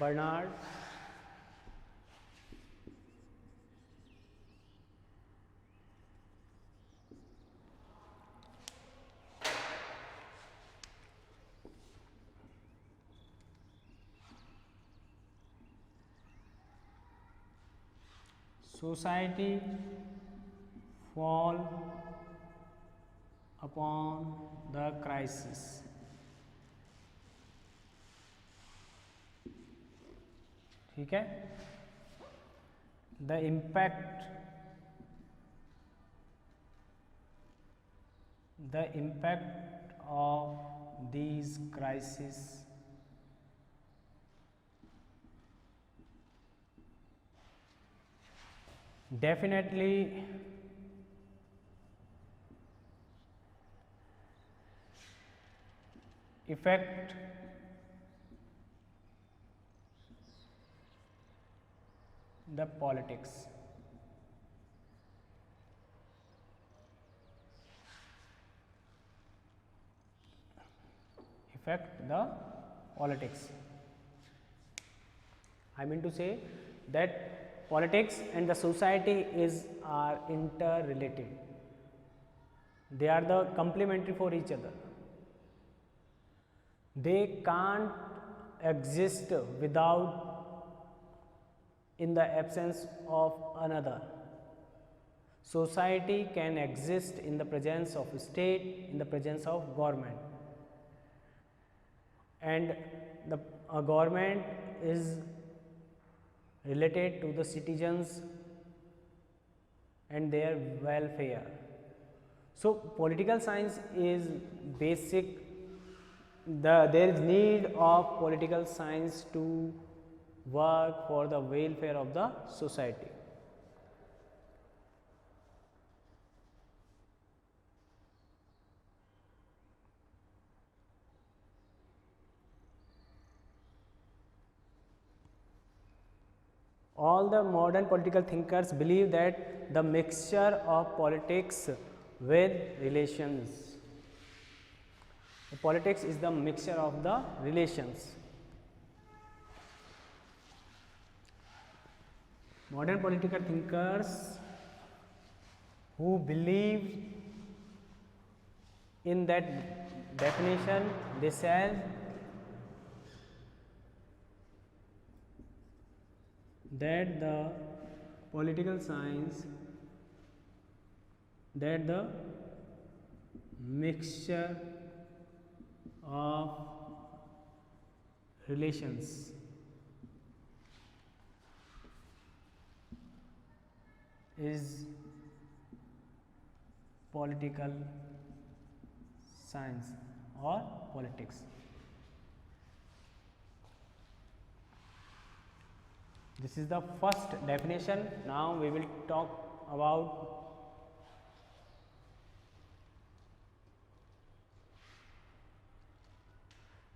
Bernard society fall upon the crisis. ठीक है, the impact of these crises definitely affect the politics. Affect the politics. I mean to say that politics and the society are interrelated. They are the complementary for each other. They can't exist without in the absence of another. Society can exist in the presence of state, in the presence of government, and the government is related to the citizens and their welfare. So political science is basic. There is need of political science to work for the welfare of the society. All the modern political thinkers believe that the mixture of politics with relations. Politics is the mixture of the relations. Modern political thinkers who believe in that definition, they said that the political science, that the mixture of relations is political science or politics. This is the first definition. Now we will talk about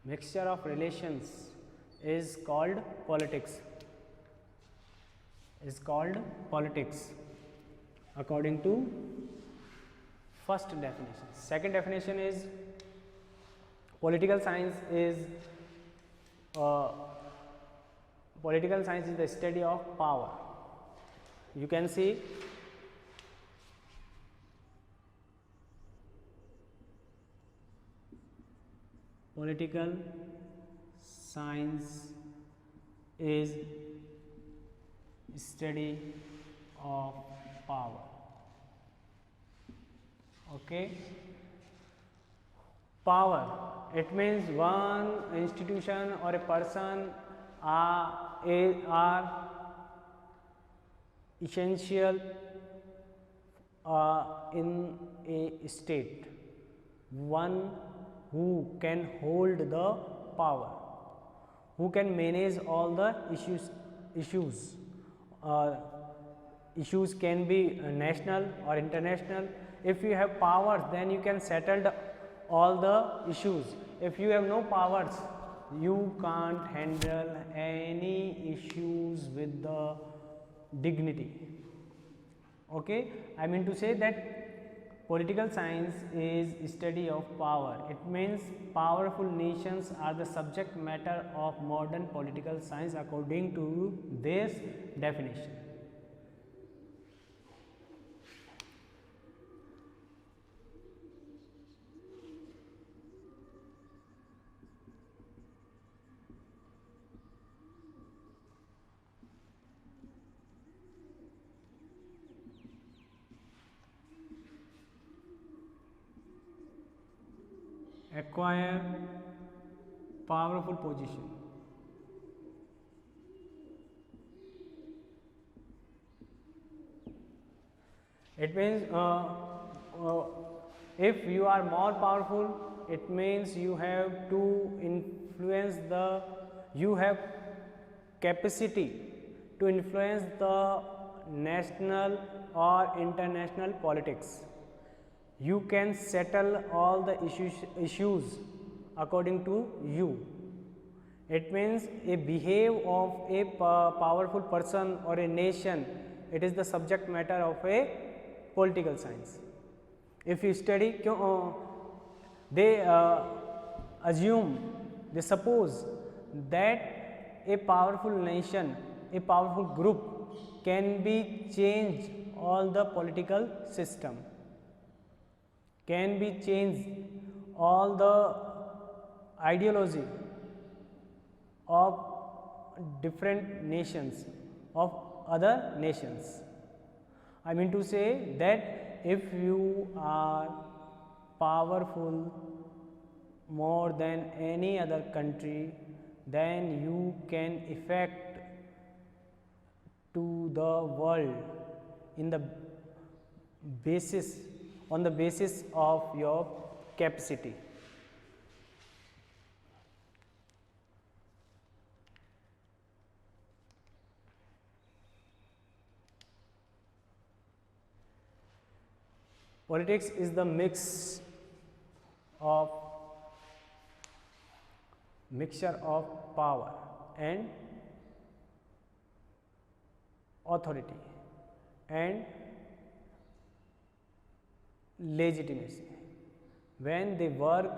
mixture of relations is called politics. Is called politics according to first definition. Second definition is political science is the study of power. You can see political science is study of power. Okay, power, it means one institution or a person are essential in a state. One who can hold the power, who can manage all the issues. Issues can be national or international. If you have powers, then you can settle all the issues. If you have no powers, you can't handle any issues with the dignity. Okay, I mean to say that Political science is study of power. It means powerful nations are the subject matter of modern political science according to this definition. Acquire powerful position. It means if you are more powerful, it means you have to influence the, you have capacity to influence the national or international politics. You can settle all the issues according to you. It means a behave of a powerful person or a nation, it is the subject matter of a political science. If you study, they assume, they suppose that a powerful nation, a powerful group can be changed all the political system, can be changed all the ideology of different nations, of other nations. I mean to say that if you are powerful more than any other country, then you can affect to the world in the basis, on the basis of your capacity. Politics is the mixture of power and authority and legitimacy. When they work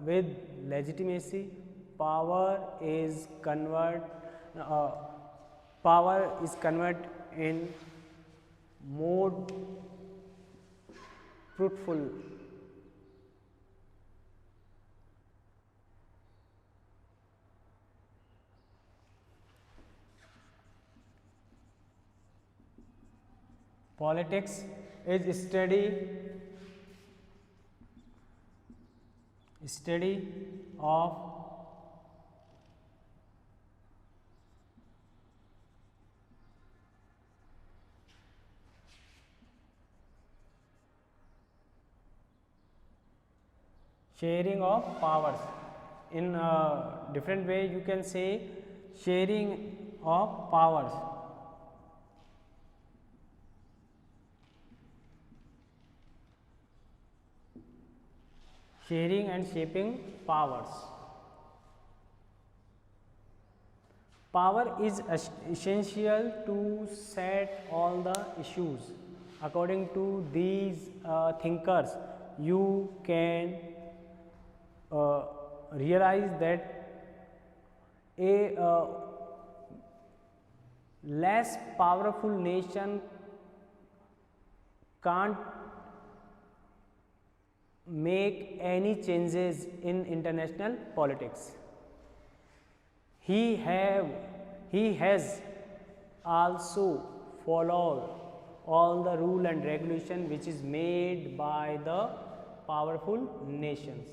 with legitimacy, power is converted in more fruitful. Politics is study of sharing of powers. In a different way you can say sharing of powers. Sharing and shaping powers. Power is essential to set all the issues. According to these thinkers, you can realize that a less powerful nation can't make any changes in international politics. He has also followed all the rule and regulation which is made by the powerful nations.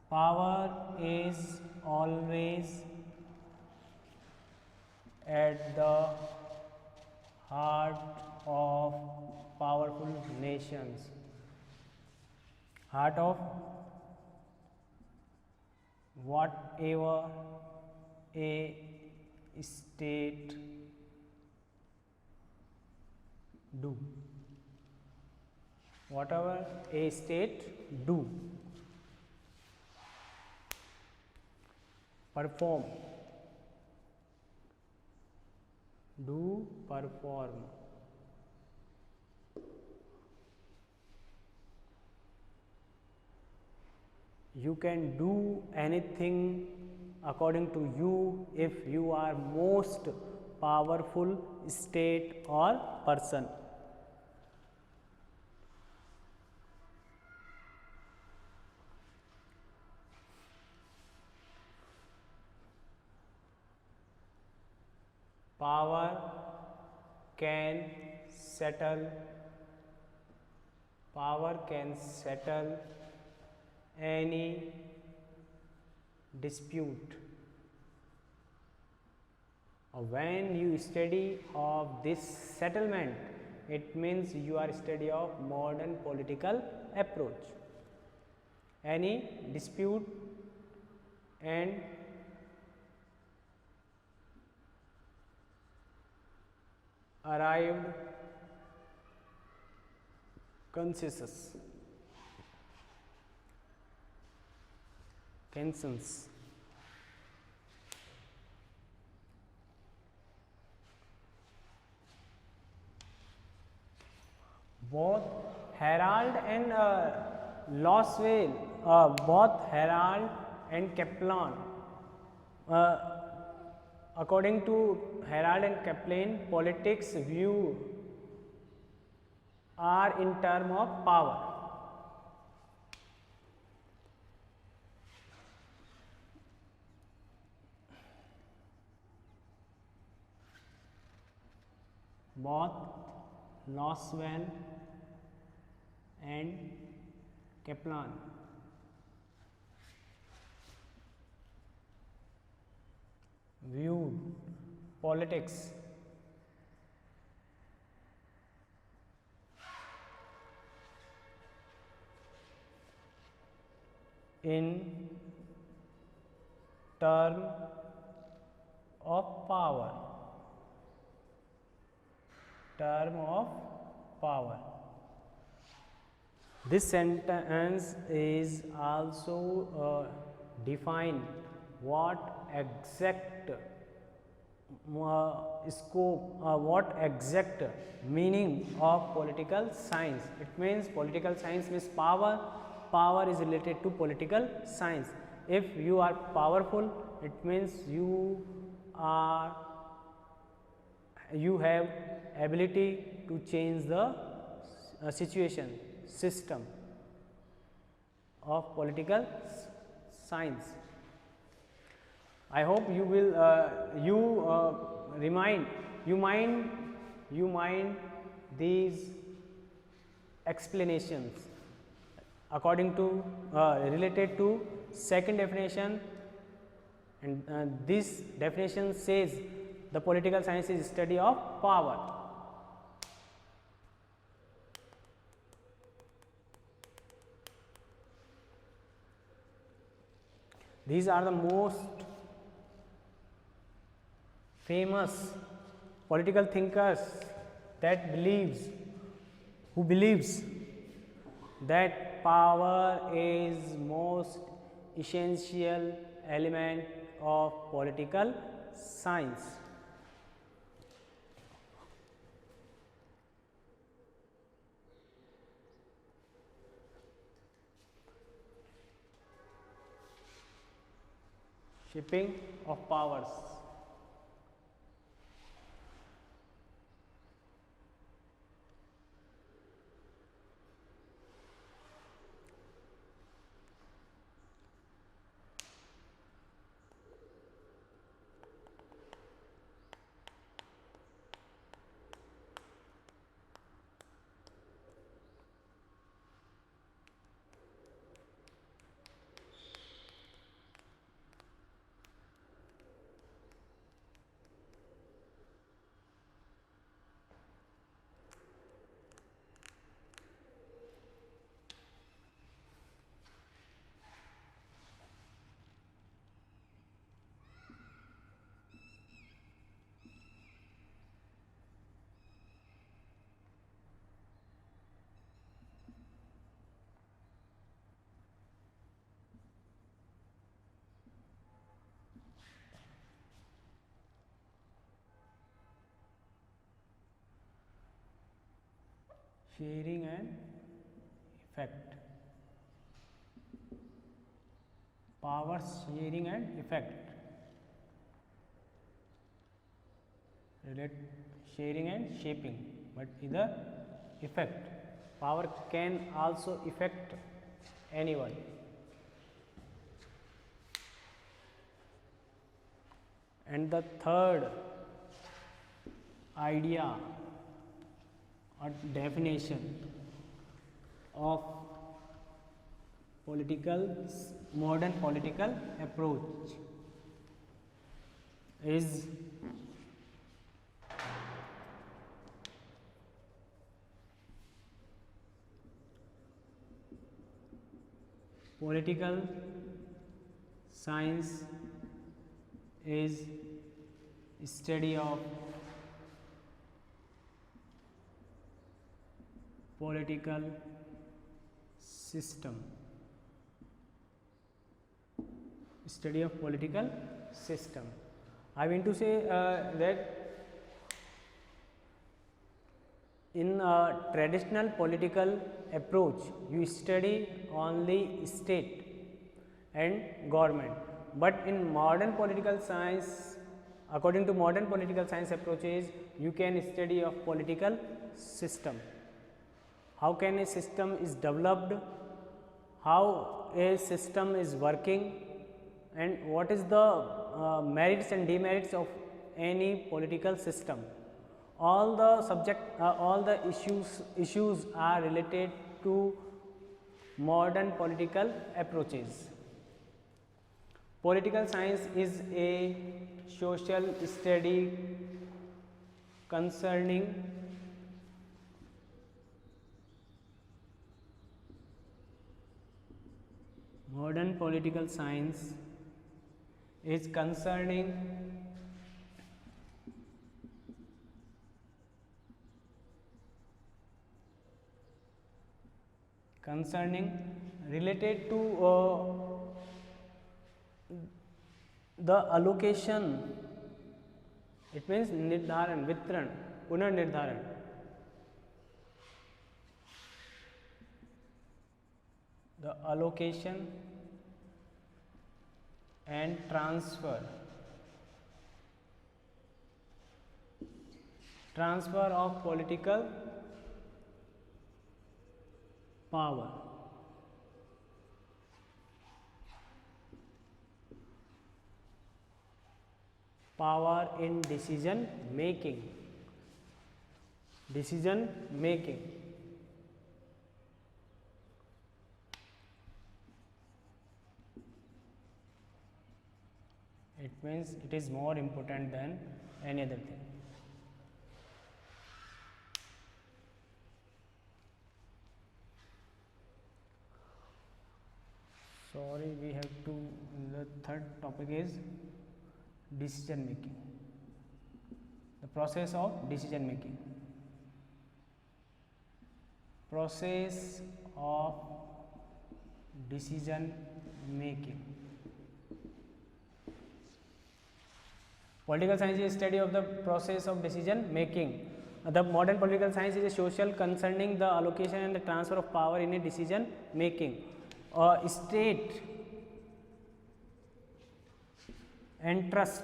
Power is always at the heart of powerful nations, heart of whatever a state do, whatever a state do, perform, do, perform. You can do anything according to you if you are most powerful state or person. Power can settle any dispute. When you study of this settlement, it means you are study of modern political approach. Any dispute and arrived consensus. Both Herald and Loswell, both Herald and Kaplan, according to Herald and Kaplan, politics view are in term of power. Both Loswell and Kaplan viewed politics in term of power. This sentence is also define what exact scope, what exact meaning of political science. It means political science means power. Power is related to political science. If you are powerful, it means you have ability to change the situation, system of political science. I hope you will you mind these explanations according to related to second definition, and this definition says the political science is study of power. These are the most famous political thinkers who believes that power is most essential element of political science. Shaping of powers. sharing and effect. Power sharing and effect. Relate sharing and shaping, but either effect. Power can also affect anyone. And the third idea or definition of modern political approach is political science is study of political system. Study of political system. I mean to say that in a traditional political approach, you study only state and government, but in modern political science, according to modern political science approaches, you can study of political system. How can a system is developed, how a system is working, and what is the merits and demerits of any political system. All the issues are related to modern political approaches. Political science is a social study concerning modern political science is concerning related to the allocation. It means nirdaran, vitran, punarnirdharan. The allocation and transfer of political power. Power in decision making. It means it is more important than any other thing. Sorry, we have to, the third topic is decision making. The process of decision making. Process of decision making. Political science is a study of the process of decision making. The modern political science is a social concerning the allocation and the transfer of power in a decision making. State and trust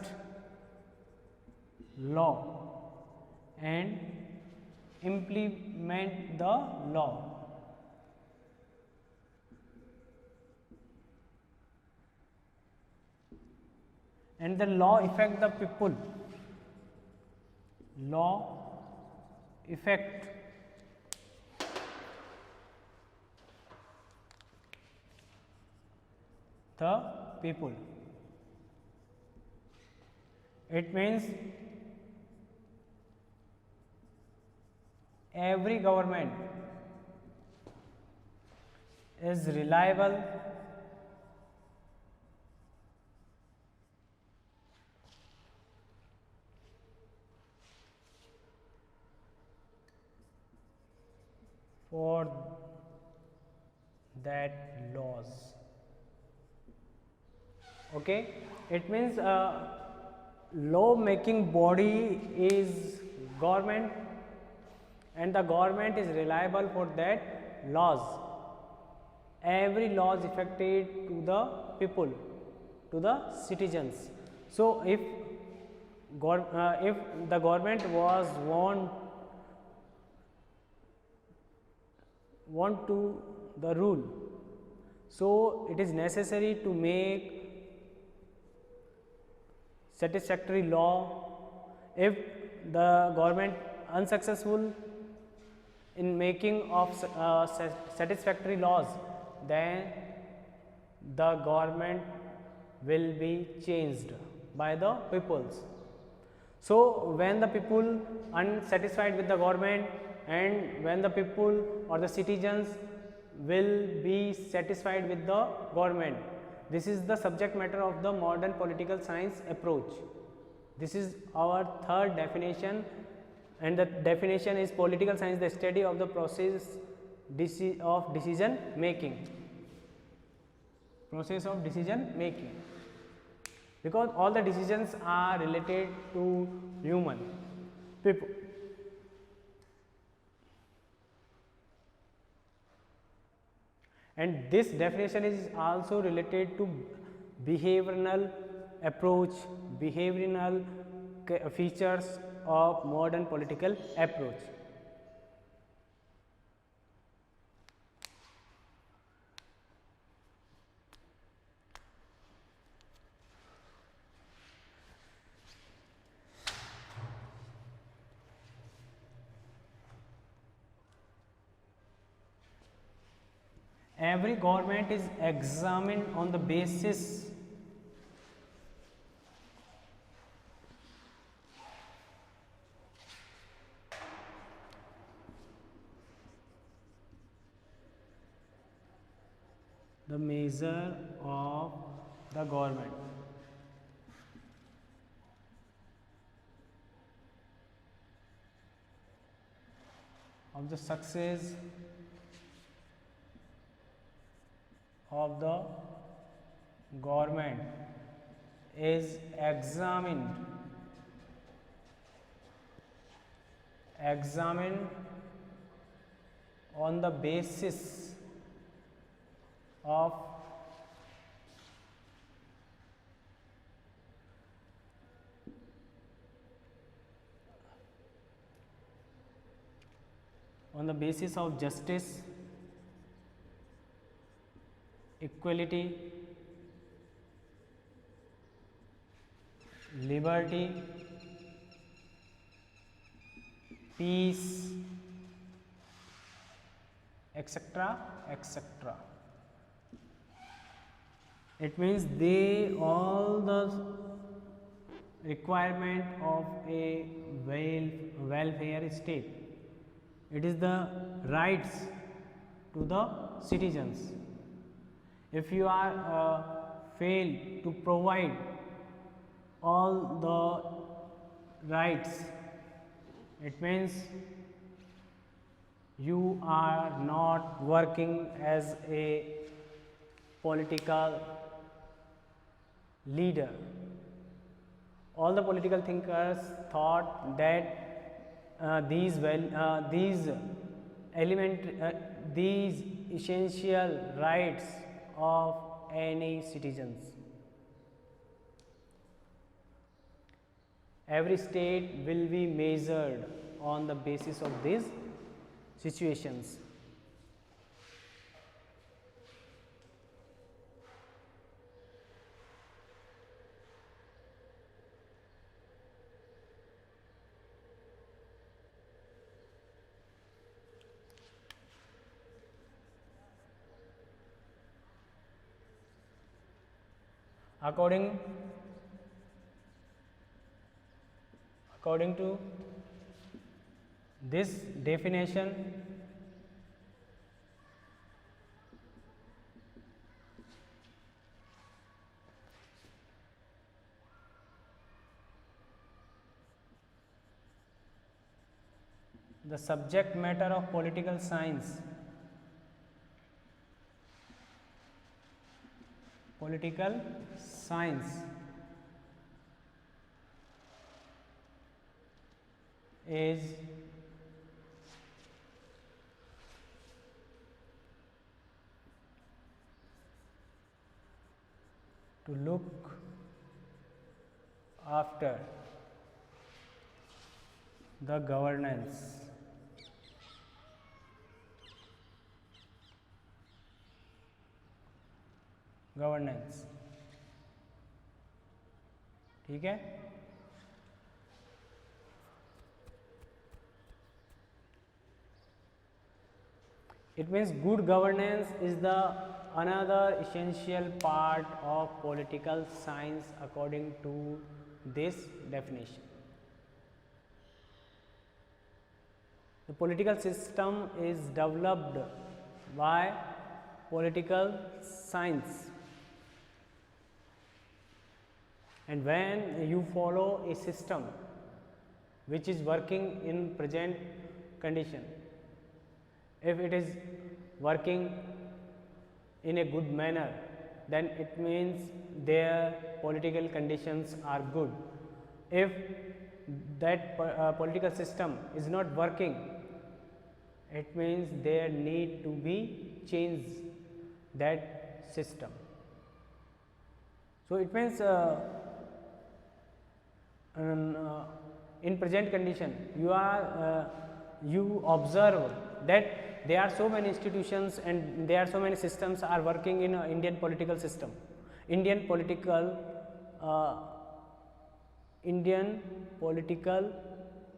law and implement the law. And the law affect the people. Law affect the people. It means every government is reliable for that laws. Okay, it means law making body is government, and the government is reliable for that laws. Every law is affected to the people, to the citizens. So if the government was want to the rule, so it is necessary to make satisfactory law. If the government unsuccessful in making of satisfactory laws, then the government will be changed by the peoples. So when the people unsatisfied with the government, and when the people or the citizens will be satisfied with the government, this is the subject matter of the modern political science approach. This is our third definition, and the definition is political science, the study of the process of decision making. Process of decision making, because all the decisions are related to human people. And this definition is also related to behavioral approach, behavioral features of modern political approach. Every government is examined on the basis the measure of the government. Of the success of the government is examined on the basis of justice, equality, liberty, peace, etc., etc. It means all the requirement of a welfare state. It is the rights to the citizens. If you are fail to provide all the rights, it means you are not working as a political leader. All the political thinkers thought that these essential rights of any citizens. Every state will be measured on the basis of these situations. According to this definition, the subject matter of political science is to look after the governance ठीक है. It means good governance is the another essential part of political science according to this definition. The political system is developed by political science, and when you follow a system which is working in present condition, if it is working in a good manner, then it means their political conditions are good. If that political system is not working, it means there need to be change that system. So it means in present condition you observe that there are so many institutions and there are so many systems are working in Indian political system, Indian political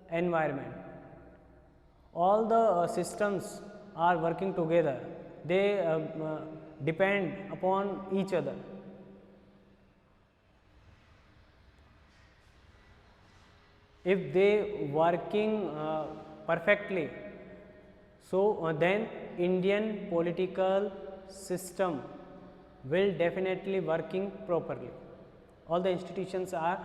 environment. All the systems are working together, they depend upon each other. If they working perfectly, so then Indian political system will definitely working properly. All the institutions are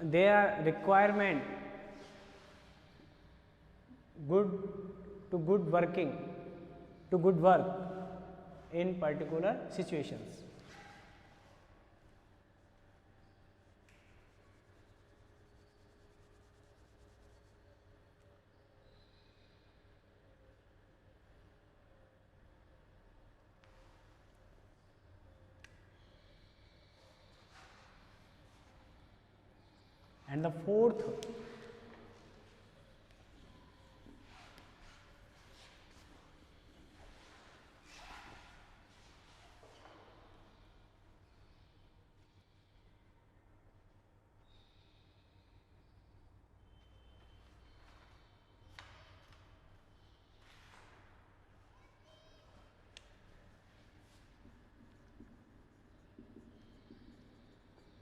their requirement good work in particular situations. And the fourth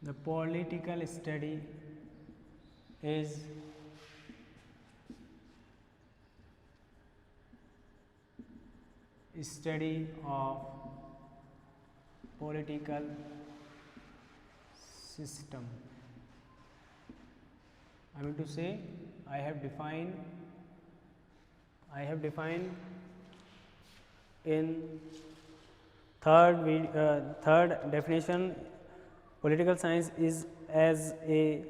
the political study is study of political system. I mean to say, I have defined in third definition, political science is as a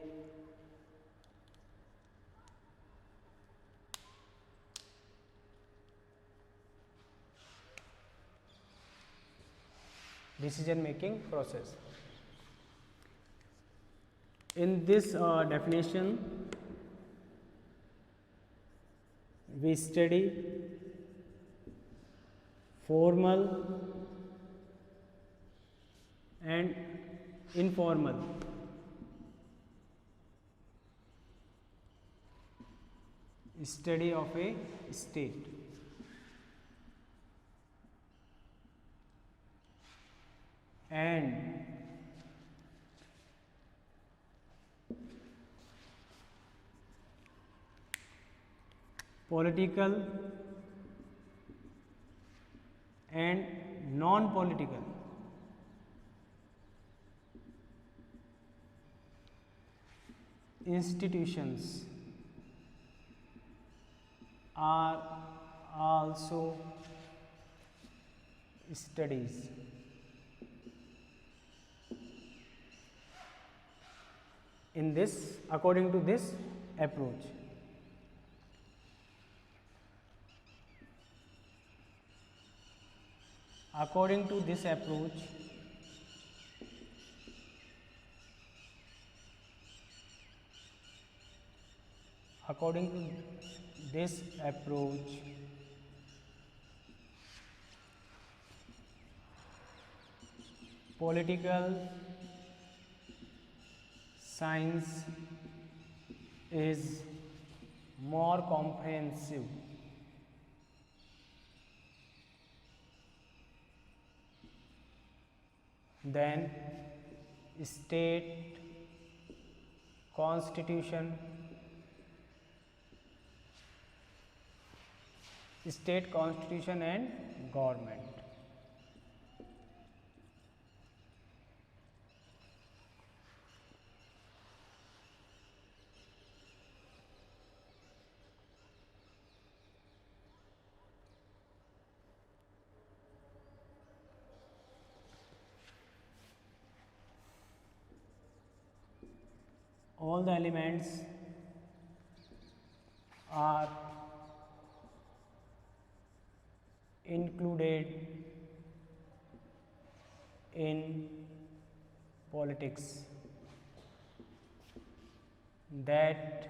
decision making process. In this definition, we study formal and informal study of a state. And political and non-political institutions are also studies. In this, according to this approach. According to this approach, according to this approach, political science is more comprehensive than state constitution, and government. All the elements are included in politics that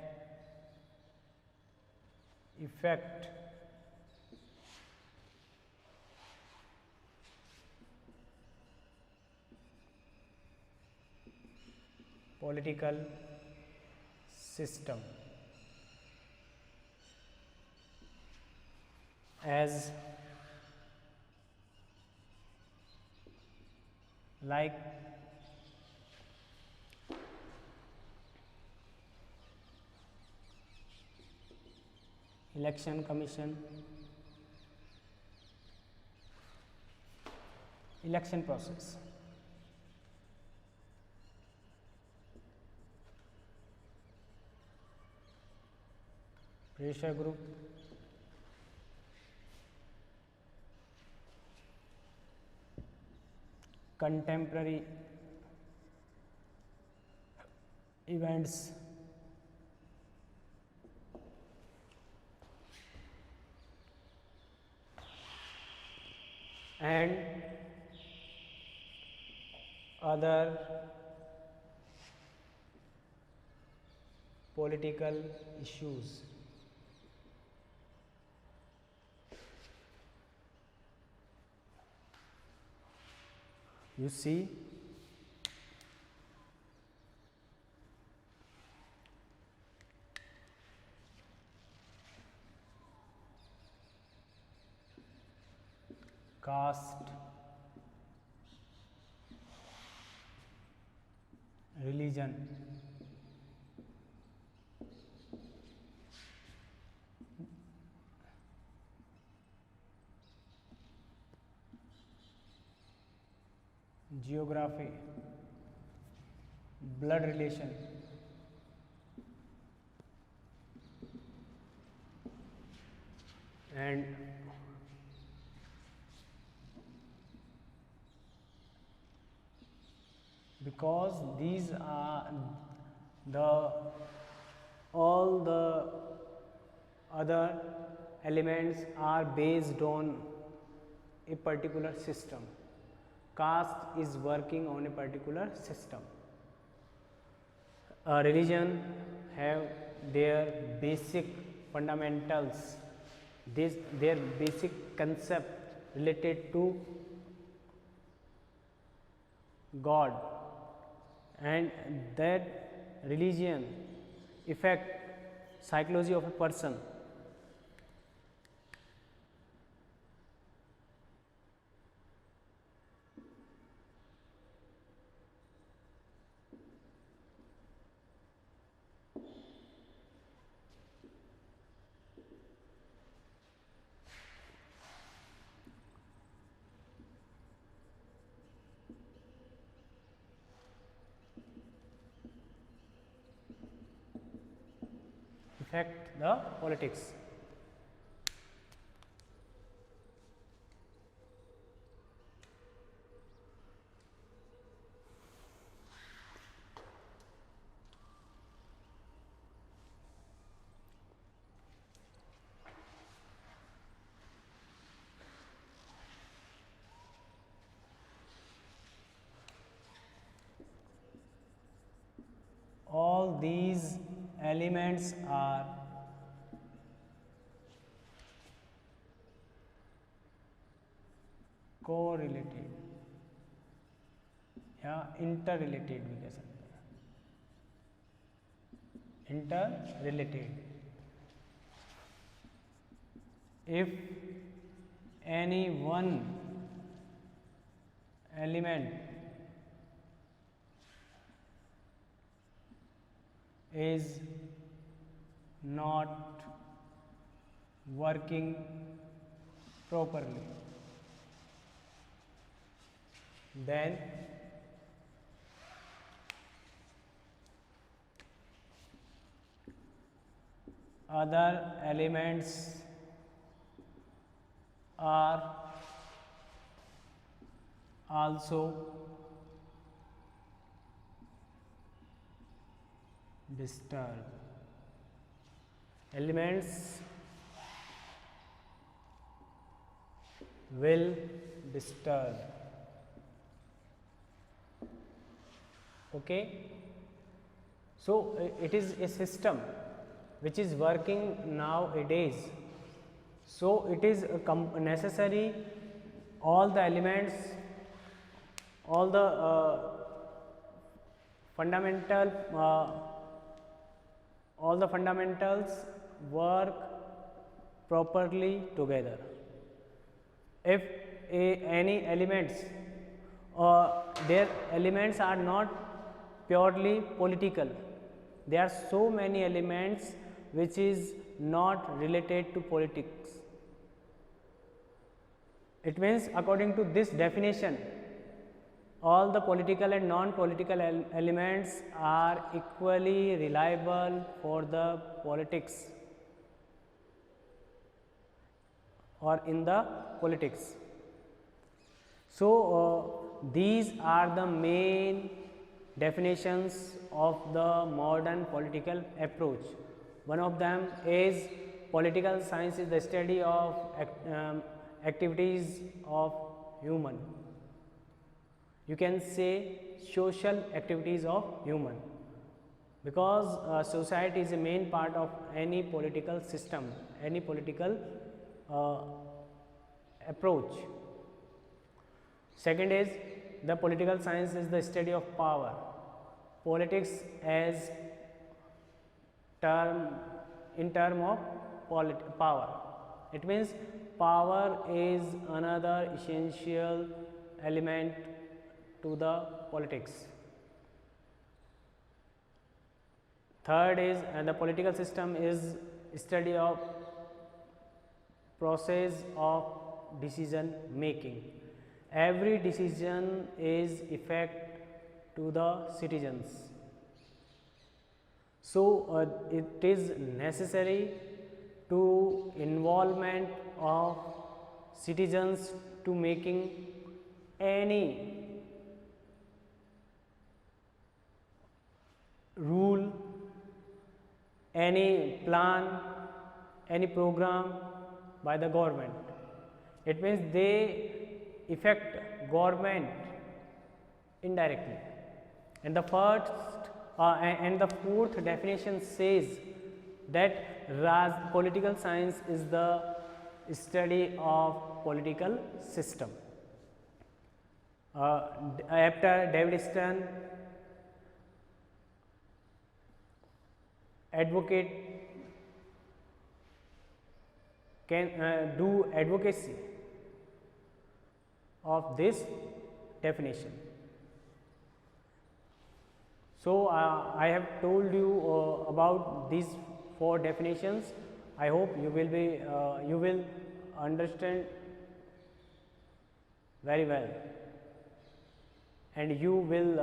affect political system, as like election commission, election process, pressure group, contemporary events, and other political issues. You see, caste, religion, geography, blood relation, and because these are the all the other elements are based on a particular system. Caste is working on a particular system. A religion have their basic fundamentals, their basic concept related to God, and that religion affect psychology of a person. Affect the politics. all these elements are correlated या interrelated भी कह सकते हैं, interrelated. If any one element is not working properly, then other elements are also disturbed. Elements will disturb. Okay, so it is a system which is working nowadays. So it is necessary all the elements, all the all the fundamentals work properly together. If any elements their elements are not purely political, there are so many elements which is not related to politics. It means according to this definition, all the political and non-political elements are equally reliable for the politics or in the politics. So these are the main definitions of the modern political approach. One of them is political science is the study of activities of human. You can say social activities of human, because society is a main part of any political system, any political approach. Second is the political science is the study of power. Politics as in term of power. It means power is another essential element to the politics. Third is the political system is study of process of decision making. Every decision is effect to the citizens. So it is necessary to involvement of citizens to making any rule, any plan, any program by the government. It means they affect government indirectly. And the first and the fourth definition says that political science is the study of political system. After David Stern, advocate can do advocacy of this definition. So I have told you about these four definitions. I hope you will understand very well, and you will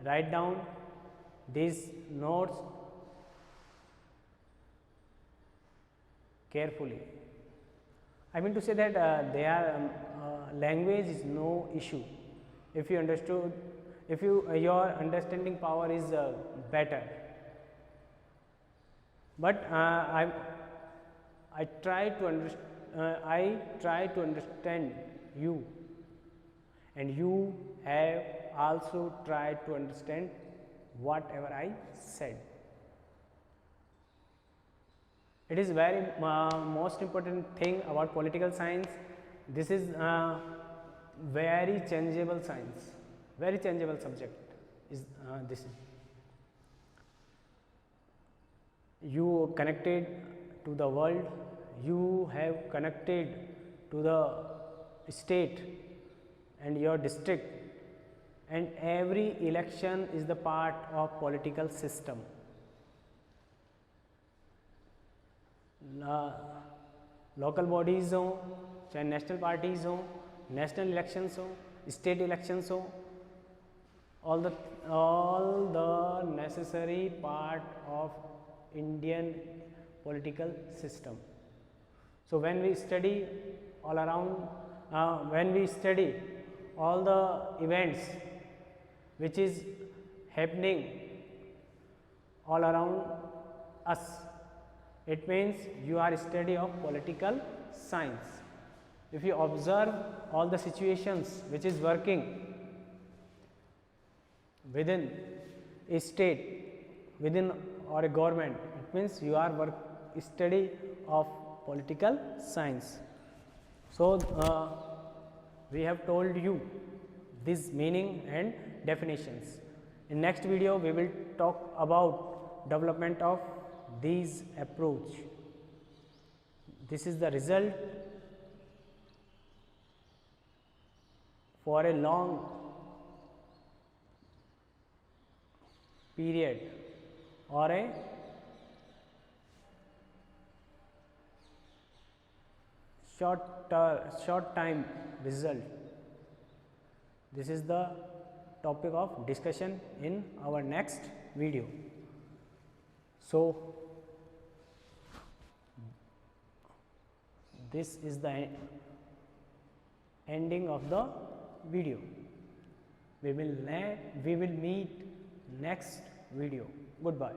write down these notes carefully. I mean to say that language is no issue. If you understood, if your understanding power is better. But I try to understand you, and you have also tried to understand whatever I said. It is very most important thing about political science. This is very changeable science, very changeable subject. Is this? You connected to the world, you have connected to the state and your district, and every election is the part of political system. Local bodies हों, चाहे national parties हों, national elections हों, state elections हों, all the necessary part of Indian political system. So when we study all around, when we study all the events which is happening all around us, it means you are study of political science. If you observe all the situations which is working within a state, within or a government, it means you are study of political science. So we have told you this meaning and definitions. In next video we will talk about development of these approach. This is the result for a long period or a short time result. This is the topic of discussion in our next video. So this is the ending of the video. We will meet next video. Goodbye.